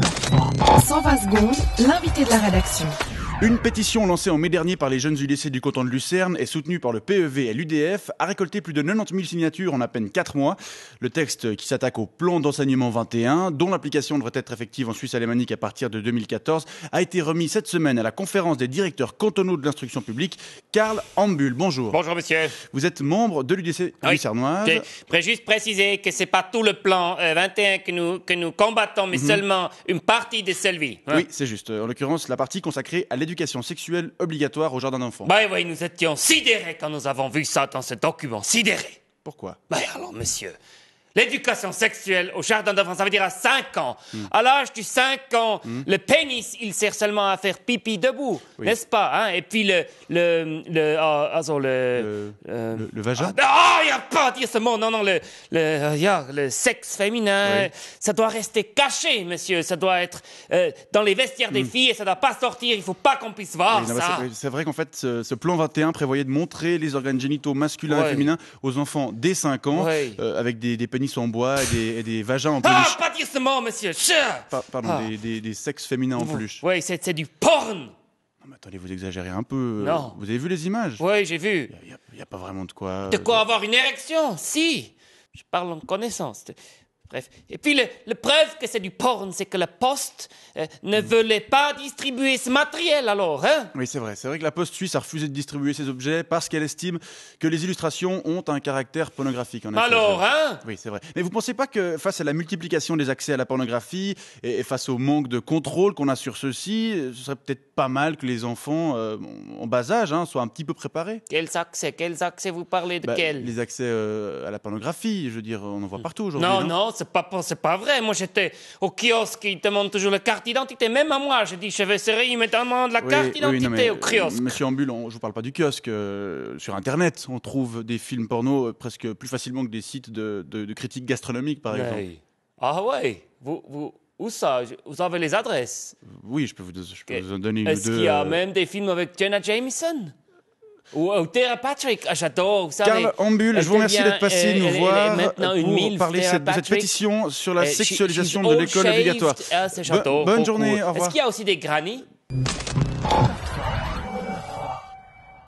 120 secondes, l'invité de la rédaction. Une pétition lancée en mai dernier par les jeunes du lycée du canton de Lucerne et soutenue par le PEV et l'UDF a récolté plus de 90 000 signatures en à peine 4 mois. Le texte qui s'attaque au plan d'enseignement 21, dont l'application devrait être effective en Suisse alémanique à partir de 2014, a été remis cette semaine à la conférence des directeurs cantonaux de l'instruction publique. Karl Ambul, bonjour. Bonjour monsieur. Vous êtes membre de l'UDC lucernoise. Je voudrais juste préciser que c'est pas tout le plan 21 que nous combattons, mais seulement une partie de celui. Hein? Oui, c'est juste. En l'occurrence, la partie consacrée à l'éducation sexuelle obligatoire au jardin d'enfants. Oui, nous étions sidérés quand nous avons vu ça dans ce document. Sidérés. Pourquoi ? Alors, monsieur, l'éducation sexuelle au jardin d'enfants, ça veut dire à 5 ans. À l'âge de 5 ans, le pénis, il sert seulement à faire pipi debout, n'est-ce pas, hein? Et puis le vagin ? Il n'y a pas à dire ce mot. Non, le sexe féminin, ça doit rester caché, monsieur. Ça doit être dans les vestiaires des filles et ça ne doit pas sortir. Il ne faut pas qu'on puisse voir ça. C'est vrai qu'en fait, ce plan 21 prévoyait de montrer les organes génitaux masculins et féminins aux enfants dès 5 ans, avec des pénis en bois et des vagins en peluche. Pas dire ce mot, monsieur. Des sexes féminins en peluche. Oui, c'est du porn. Non, mais attendez, vous exagérez un peu. Non. Vous avez vu les images ? Oui, j'ai vu. Il n'y a pas vraiment de quoi... De quoi avoir une érection, si. Je parle en connaissance. Bref. Et puis, le preuve que c'est du porn, c'est que la Poste ne voulait pas distribuer ce matériel, alors, hein? Oui, c'est vrai. C'est vrai que la Poste suisse a refusé de distribuer ces objets parce qu'elle estime que les illustrations ont un caractère pornographique. En effet. Alors, hein? Oui, c'est vrai. Mais vous ne pensez pas que face à la multiplication des accès à la pornographie et face au manque de contrôle qu'on a sur ceux-ci, ce serait peut-être pas mal que les enfants en bas âge soient un petit peu préparés? Quels accès vous parlez de quels? Les accès à la pornographie, je veux dire, on en voit partout aujourd'hui. Non, c'est pas vrai. Moi, j'étais au kiosque, ils te demandent toujours la carte d'identité. Même à moi, j'ai dit, je vais serrer, ils me demandent la carte d'identité au kiosque. Monsieur Ambul, je vous parle pas du kiosque. Sur Internet, on trouve des films porno presque plus facilement que des sites de critiques gastronomiques, par exemple. Ah ouais. Où ça? Vous avez les adresses? Oui, je peux vous en donner une ou deux. Est-ce qu'il y a même des films avec Jenna Jameson? Ou Tara Patrick? J'adore, vous savez. Karl Ambul, je vous remercie d'être passé nous voir pour parler de cette pétition sur la sexualisation de l'école obligatoire. J'adore. Bonne journée, au revoir. Est-ce qu'il y a aussi des grannies?